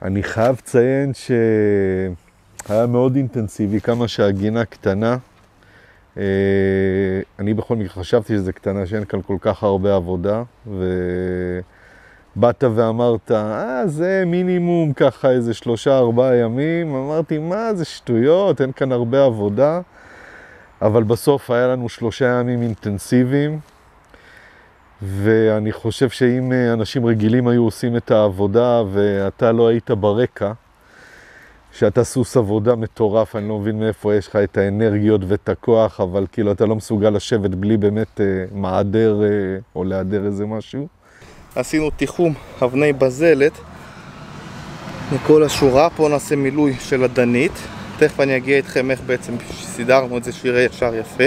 אני חייב לציין שהיה מאוד אינטנסיבי, כמה שהגינה קטנה. אני בכל מקרה חשבתי שזה קטנה, שאין כאן כל כך הרבה עבודה, ובאת ואמרת, זה מינימום ככה איזה 3-4 ימים. אמרתי, מה זה שטויות, אין כאן הרבה עבודה. אבל בסוף היה לנו 3 ימים אינטנסיביים, ואני חושב שאם אנשים רגילים היו עושים את העבודה ואתה לא היית ברקע, שאתה סוס עבודה מטורף, אני לא מבין מאיפה יש לך את האנרגיות ואת הכוח, אבל כאילו אתה לא מסוגל לשבת בלי באמת מעדר או להדר איזה משהו. עשינו תיחום אבני בזלת מכל השורה. פה נעשה מילוי של הדנית. תכף אני אגיע איתכם איך בעצם סידרנו את זה שיראה ישר יפה.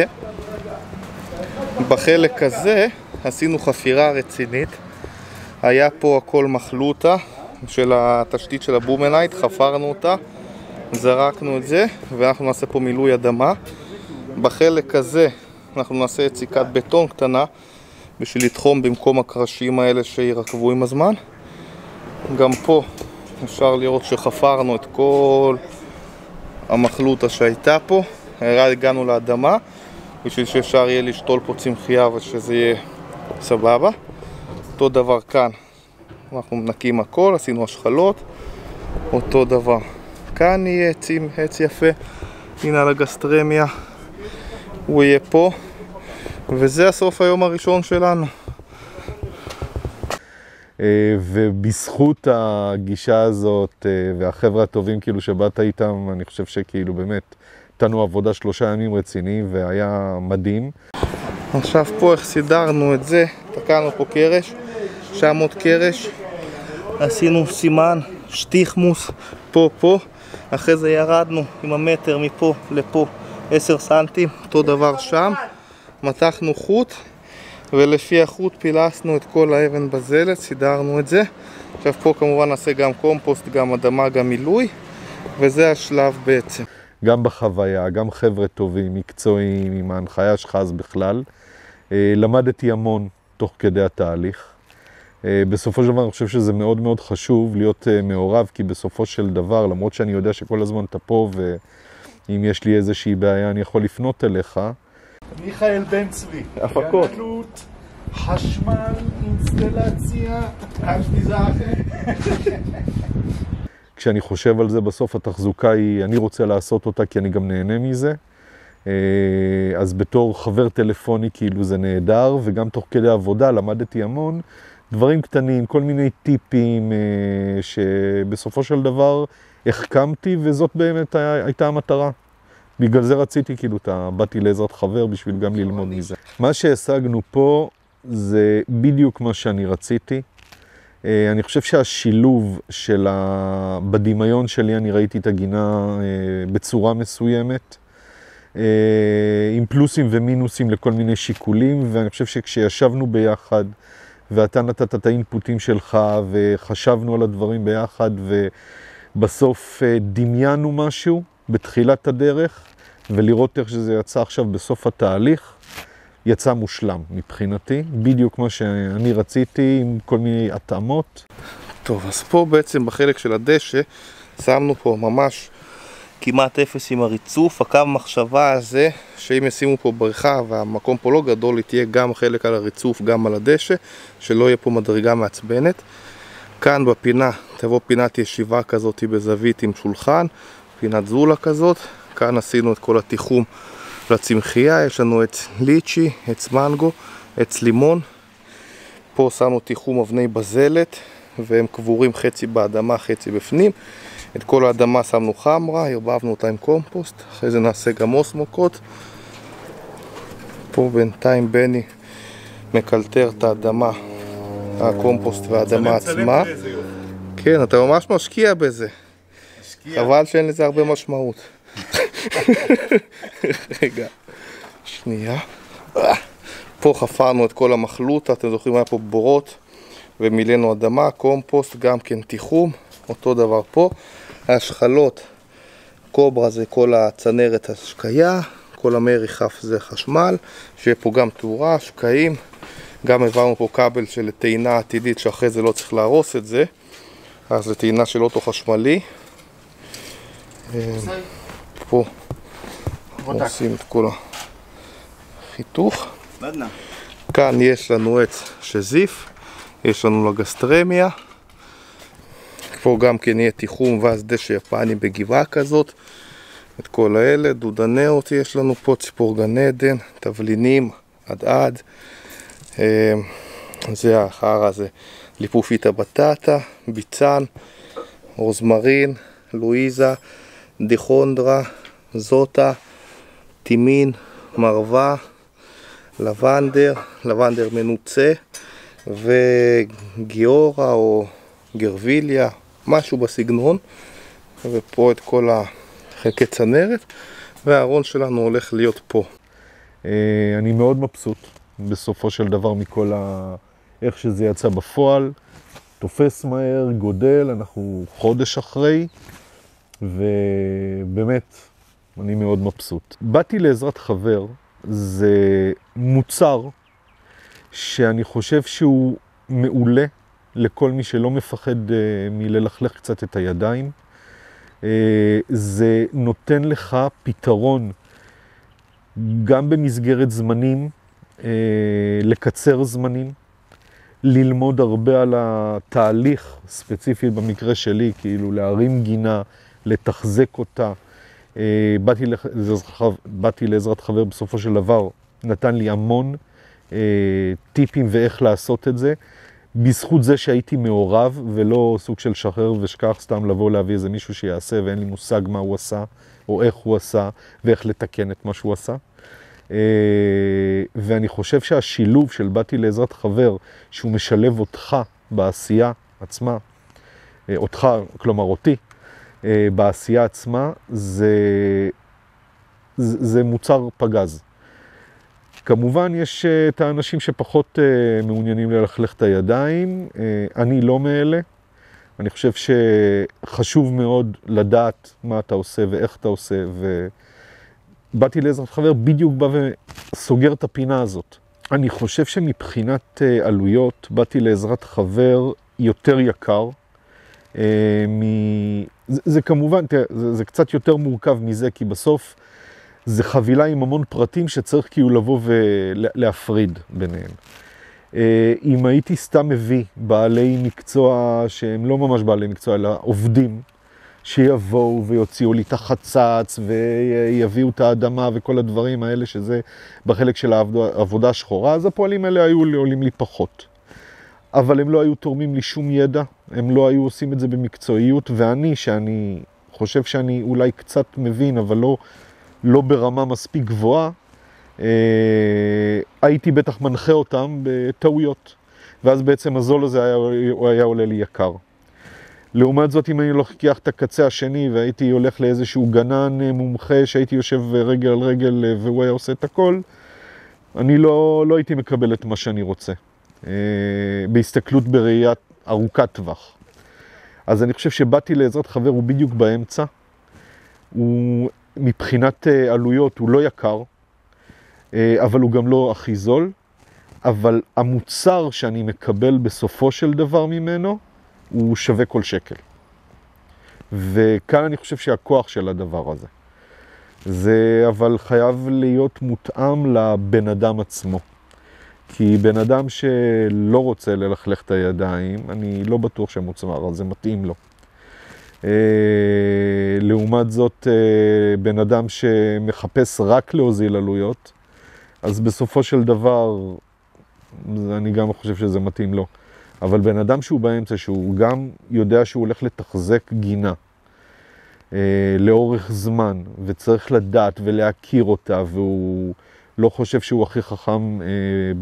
בחלק הזה עשינו חפירה רצינית. היה פה הכל מחלוטה של התשתית של הבומנייט, חפרנו אותה, זרקנו את זה, ואנחנו נעשה פה מילוי אדמה. בחלק הזה אנחנו נעשה יציקת בטון קטנה בשביל לתחום במקום הקרשים האלה שירקבו עם הזמן. גם פה אפשר לראות שחפרנו את כל המחלוטה שהייתה פה. הגענו לאדמה בשביל שאפשר יהיה לשתול פה צמחייה ושזה יהיה סבבה. אותו דבר כאן, אנחנו מנקים הכל, עשינו השחלות. אותו דבר כאן יהיה עץ יפה, הנה על הגסטרמיה הוא יהיה פה, וזה הסוף היום הראשון שלנו. ובזכות הגישה הזאת והחבר'ה הטובים כאילו שבאת איתם, אני חושב שכאילו באמת נתנו עבודה 3 ימים רציניים והיה מדהים. עכשיו פה איך סידרנו את זה, תקענו פה קרש, שם עוד קרש, עשינו סימן שטיחמוס פה, אחרי זה ירדנו עם המטר מפה לפה 10 סנטים, אותו דבר שם, מתחנו חוט ולפי החוט פילסנו את כל האבן בזלת, סידרנו את זה. עכשיו פה כמובן נעשה גם קומפוסט, גם אדמה, גם מילוי, וזה השלב בעצם. גם בחוויה, גם חבר'ה טובים, מקצועיים, עם ההנחיה שלך אז בכלל. למדתי המון תוך כדי התהליך. בסופו של דבר אני חושב שזה מאוד מאוד חשוב להיות מעורב, כי בסופו של דבר, למרות שאני יודע שכל הזמן אתה פה, ואם יש לי איזושהי בעיה אני יכול לפנות אליך. מיכאל בן צבי, הפקות, גננות, חשמל, אינסטלציה, כשאני חושב על זה בסוף התחזוקה היא, אני רוצה לעשות אותה כי אני גם נהנה מזה. אז בתור חבר טלפוני כאילו זה נהדר, וגם תוך כדי עבודה למדתי המון דברים קטנים, כל מיני טיפים שבסופו של דבר החכמתי, וזאת באמת הייתה המטרה. בגלל זה רציתי, כאילו, באתי לעזרת חבר בשביל גם ללמוד מזה. מה שהשגנו פה זה בדיוק מה שאני רציתי. אני חושב שהשילוב של בדמיון שלי, אני ראיתי את הגינה בצורה מסוימת, עם פלוסים ומינוסים לכל מיני שיקולים, ואני חושב שכשישבנו ביחד, ואתה נתת את האינפוטים שלך, וחשבנו על הדברים ביחד, ובסוף דמיינו משהו בתחילת הדרך, ולראות איך שזה יצא עכשיו בסוף התהליך, יצא מושלם מבחינתי, בדיוק מה שאני רציתי, עם כל מיני התאמות. טוב, אז פה בעצם בחלק של הדשא, שמנו פה ממש כמעט אפס עם הריצוף. הקו מחשבה הזה, שאם ישימו פה בריכה והמקום פה לא גדול, תהיה גם חלק על הריצוף, גם על הדשא, שלא יהיה פה מדרגה מעצבנת. כאן בפינה, תבוא פינת ישיבה כזאת בזווית עם שולחן, פינת זולה כזאת. כאן עשינו את כל התיחום לצמחייה, יש לנו עץ ליצ'י, עץ מנגו, עץ לימון. פה שמו תיחום אבני בזלת, והם קבורים חצי באדמה, חצי בפנים. את כל האדמה שמנו חמרה, הרבבנו אותה עם קומפוסט, אחרי זה נעשה גם אוסמוקות. פה בינתיים בני מקלטר את האדמה, הקומפוסט והאדמה עצמה. כן, אתה ממש משקיע בזה. חבל שאין לזה הרבה משמעות. רגע, שנייה. פה חפרנו את כל המחלוטה, אתם זוכרים, היה פה בורות ומילאנו אדמה, קומפוסט, גם כן תיחום, אותו דבר פה. השחלות, קוברה זה כל הצנרת השקיה, כל המרי חף זה חשמל, שיהיה פה גם תאורה, שקעים, גם העברנו פה כבל של טעינה עתידית שאחרי זה לא צריך להרוס את זה. אז זה טעינה של אוטו חשמלי. פה עושים את כל החיתוך. כאן יש לנו עץ שזיף, יש לנו לגסטרמיה. פה גם כן יהיה תיחום ואז דשא יפני בגבעה כזאת. את כל האלה, דודנאות יש לנו פה, ציפור גן עדן, תבלינים, עד. זה האחר הזה, ליפופיטה בטטה, ביצן, רוזמרין, לואיזה, דיכונדרה, זוטה, טימין, מרווה, לבנדר מנוצה וגיאורה או גרביליה, משהו בסגנון. ופה את כל החלקי צנרת, והארון שלנו הולך להיות פה. אני מאוד מבסוט בסופו של דבר מכל איך שזה יצא בפועל. תופס מהר, גודל, אנחנו חודש אחרי, ובאמת אני מאוד מבסוט. באתי לעזרת חבר, זה מוצר שאני חושב שהוא מעולה לכל מי שלא מפחד מללכלך קצת את הידיים. זה נותן לך פתרון גם במסגרת זמנים, לקצר זמנים, ללמוד הרבה על התהליך, ספציפית במקרה שלי, כאילו להרים גינה, לתחזק אותה. באתי לעזרת חבר בסופו של דבר, נתן לי המון טיפים ואיך לעשות את זה, בזכות זה שהייתי מעורב ולא סוג של שחרר ושכח, סתם לבוא להביא איזה מישהו שיעשה ואין לי מושג מה הוא עשה או איך הוא עשה ואיך לתקן את מה שהוא עשה. ואני חושב שהשילוב של באתי לעזרת חבר, שהוא משלב אותך בעשייה עצמה, אותך, כלומר אותי, בעשייה עצמה, זה מוצר פגז. כמובן יש את האנשים שפחות מעוניינים ללכלך את הידיים, אני לא מאלה. אני חושב שחשוב מאוד לדעת מה אתה עושה ואיך אתה עושה, ובאתי לעזרת חבר בדיוק בא וסוגר את הפינה הזאת. אני חושב שמבחינת עלויות, באתי לעזרת חבר יותר יקר. זה כמובן, זה קצת יותר מורכב מזה, כי בסוף זה חבילה עם המון פרטים שצריך כאילו לבוא ולהפריד ביניהם. אם הייתי סתם מביא בעלי מקצוע שהם לא ממש בעלי מקצוע, אלא עובדים, שיבואו ויוציאו לי את החצץ ויביאו את האדמה וכל הדברים האלה, שזה בחלק של העבודה השחורה, אז הפועלים האלה היו עולים לי פחות. אבל הם לא היו תורמים לי שום ידע, הם לא היו עושים את זה במקצועיות, ואני, שאני חושב שאני אולי קצת מבין, אבל לא ברמה מספיק גבוהה, הייתי בטח מנחה אותם בטעויות, ואז בעצם הזול הזה היה עולה לי יקר. לעומת זאת, אם אני לוקח את הקצה השני והייתי הולך לאיזשהו גנן מומחה שהייתי יושב רגל על רגל והוא היה עושה את הכל, אני לא הייתי מקבל את מה שאני רוצה. בהסתכלות בראיית ארוכת טווח. אז אני חושב שבאתי לעזרת חבר הוא בדיוק באמצע. הוא מבחינת עלויות הוא לא יקר, אבל הוא גם לא הכי זול. אבל המוצר שאני מקבל בסופו של דבר ממנו, הוא שווה כל שקל. וכאן אני חושב שהכוח של הדבר הזה. זה אבל חייב להיות מותאם לבן אדם עצמו. כי בן אדם שלא רוצה ללכלך את הידיים, אני לא בטוח שהמוצר הזה מתאים לו. לעומת זאת, בן אדם שמחפש רק להוזיל עלויות, אז בסופו של דבר, אני גם חושב שזה מתאים לו. אבל בן אדם שהוא באמצע, שהוא גם יודע שהוא הולך לתחזק גינה לאורך זמן, וצריך לדעת ולהכיר אותה, והוא לא חושב שהוא הכי חכם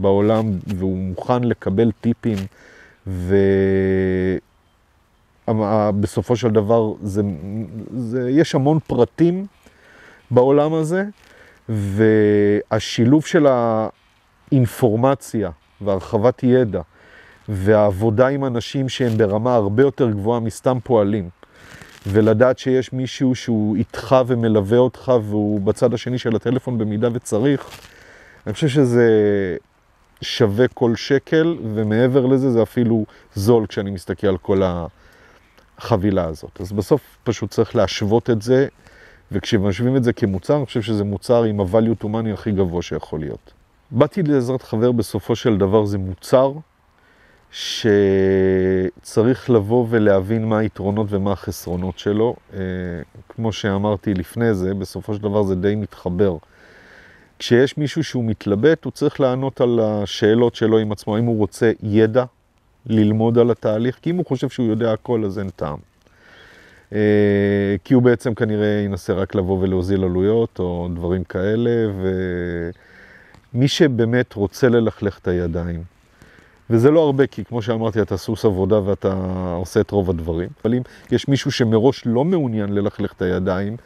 בעולם, והוא מוכן לקבל טיפים, ובסופו של דבר יש המון פרטים בעולם הזה, והשילוב של האינפורמציה והרחבת ידע, והעבודה עם אנשים שהם ברמה הרבה יותר גבוהה מסתם פועלים, ולדעת שיש מישהו שהוא איתך ומלווה אותך, והוא בצד השני של הטלפון במידה וצריך, אני חושב שזה שווה כל שקל, ומעבר לזה זה אפילו זול כשאני מסתכל על החבילה הזאת. אז בסוף פשוט צריך להשוות את זה, וכשמשווים את זה כמוצר, אני חושב שזה מוצר עם ה-value to money הכי גבוה שיכול להיות. באתי לעזרת חבר, בסופו של דבר זה מוצר שצריך לבוא ולהבין מה היתרונות ומה החסרונות שלו. כמו שאמרתי לפני זה, בסופו של דבר זה די מתחבר. כשיש מישהו שהוא מתלבט, הוא צריך לענות על השאלות שלו עם עצמו, אם הוא רוצה ידע, ללמוד על התהליך, כי אם הוא חושב שהוא יודע הכל, אז אין טעם. כי הוא בעצם כנראה ינסה רק לבוא ולהוזיל עלויות או דברים כאלה, ומי שבאמת רוצה ללכלך את הידיים, וזה לא הרבה, כי כמו שאמרתי, אתה סוס עבודה ואתה עושה את רוב הדברים, אבל אם יש מישהו שמראש לא מעוניין ללכלך את הידיים,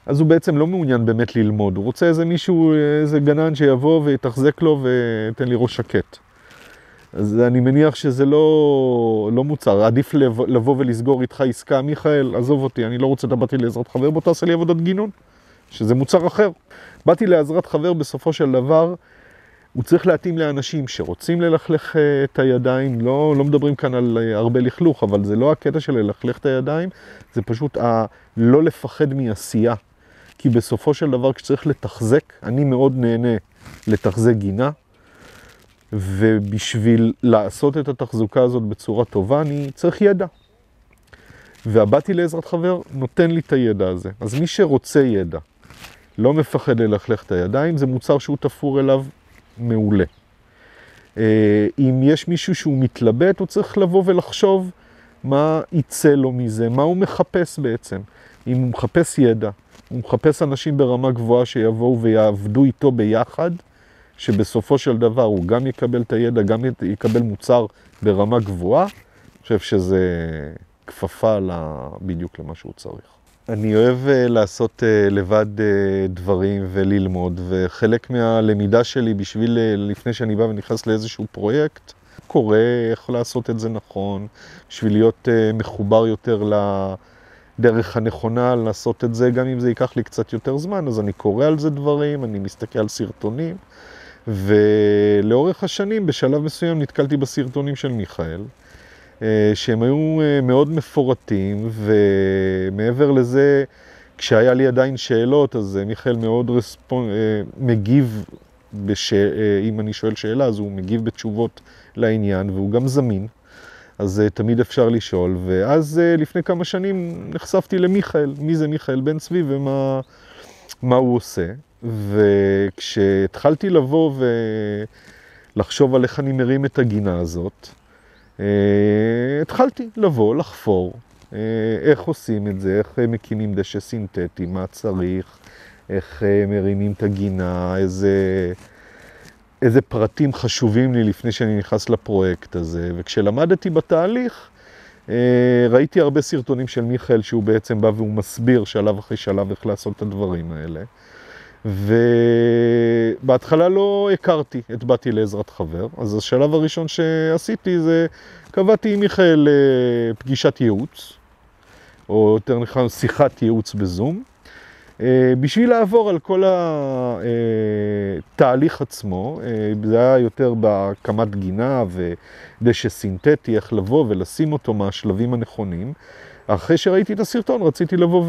אז הוא בעצם לא מעוניין באמת ללמוד, הוא רוצה איזה מישהו, איזה גנן שיבוא ויתחזק לו ותן לי ראש שקט. אז אני מניח שזה לא מוצר, עדיף לבוא ולסגור איתך עסקה, מיכאל, עזוב אותי, אני לא רוצה, אתה באתי לעזרת חבר, בוא תעשה לי עבודת גינון, שזה מוצר אחר. באתי לעזרת חבר, בסופו של דבר, הוא צריך להתאים לאנשים שרוצים ללכלך את הידיים, לא מדברים כאן על הרבה לכלוך, אבל זה לא הקטע של ללכלך את הידיים, זה פשוט לא לפחד מעשייה. כי בסופו של דבר כשצריך לתחזק, אני מאוד נהנה לתחזק גינה, ובשביל לעשות את התחזוקה הזאת בצורה טובה, אני צריך ידע. והבאתי לעזרת חבר, נותן לי את הידע הזה. אז מי שרוצה ידע, לא מפחד ללכלך את הידיים, זה מוצר שהוא תפור אליו מעולה. אם יש מישהו שהוא מתלבט, הוא צריך לבוא ולחשוב מה יצא לו מזה, מה הוא מחפש בעצם. אם הוא מחפש ידע, הוא מחפש אנשים ברמה גבוהה שיבואו ויעבדו איתו ביחד, שבסופו של דבר הוא גם יקבל את הידע, גם יקבל מוצר ברמה גבוהה, אני חושב שזה כפפה בדיוק למה שהוא צריך. אני אוהב לעשות לבד דברים וללמוד, וחלק מהלמידה שלי בשביל, לפני שאני בא ונכנס לאיזשהו פרויקט, קורא איך לעשות את זה נכון, בשביל להיות מחובר יותר לדרך הנכונה לעשות את זה, גם אם זה ייקח לי קצת יותר זמן, אז אני קורא על זה דברים, אני מסתכל על סרטונים, ולאורך השנים, בשלב מסוים, נתקלתי בסרטונים של מיכאל, שהם היו מאוד מפורטים, ומעבר לזה, כשהיה לי עדיין שאלות, אז מיכאל מאוד מגיב, אם אני שואל שאלה, אז הוא מגיב בתשובות לעניין, והוא גם זמין, אז תמיד אפשר לשאול. ואז לפני כמה שנים נחשפתי למיכאל, מי זה מיכאל בן צבי ומה הוא עושה. וכשהתחלתי לבוא ולחשוב על איך אני מרים את הגינה הזאת, התחלתי לבוא, לחפור, איך עושים את זה, איך מקימים דשא סינתטי, מה צריך, איך מרימים את הגינה, איזה פרטים חשובים לי לפני שאני נכנס לפרויקט הזה. וכשלמדתי בתהליך, ראיתי הרבה סרטונים של מיכאל שהוא בעצם בא והוא מסביר שלב אחרי שלב איך לעשות את הדברים האלה. ובהתחלה לא הכרתי את באתי לעזרת חבר, אז השלב הראשון שעשיתי זה קבעתי עם מיכאל פגישת ייעוץ, או יותר נכון שיחת ייעוץ בזום, בשביל לעבור על כל התהליך עצמו. זה היה יותר בהקמת גינה ודשא סינתטי, איך לבוא ולשים אותו מהשלבים הנכונים. אחרי שראיתי את הסרטון רציתי לבוא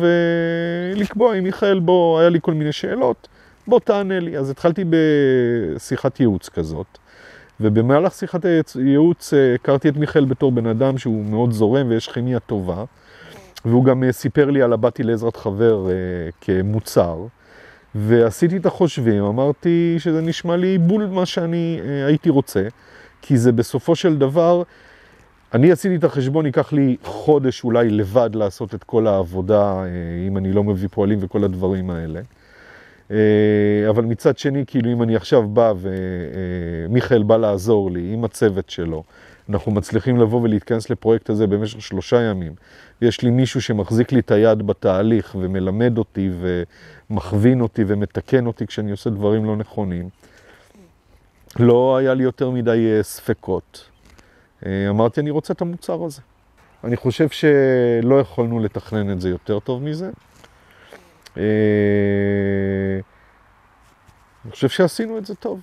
ולקבוע עם מיכאל, בוא, היה לי כל מיני שאלות, בוא תענה לי. אז התחלתי בשיחת ייעוץ כזאת, ובמהלך שיחת הייעוץ הכרתי את מיכאל בתור בן אדם שהוא מאוד זורם ויש כימיה טובה, והוא גם סיפר לי על הבאתי לעזרת חבר כמוצר, ועשיתי את החושבים, אמרתי שזה נשמע לי בול מה שאני הייתי רוצה, כי זה בסופו של דבר, אני עשיתי את החשבון, ייקח לי חודש אולי לבד לעשות את כל העבודה, אם אני לא מביא פועלים וכל הדברים האלה. אבל מצד שני, כאילו אם אני עכשיו בא ומיכאל בא לעזור לי עם הצוות שלו, אנחנו מצליחים לבוא ולהתכנס לפרויקט הזה במשך 3 ימים. יש לי מישהו שמחזיק לי את היד בתהליך ומלמד אותי ומכווין אותי ומתקן אותי כשאני עושה דברים לא נכונים. לא היה לי יותר מדי ספקות. אמרתי, אני רוצה את המוצר הזה. אני חושב שלא יכולנו לתכנן את זה יותר טוב מזה. אני חושב שעשינו את זה טוב.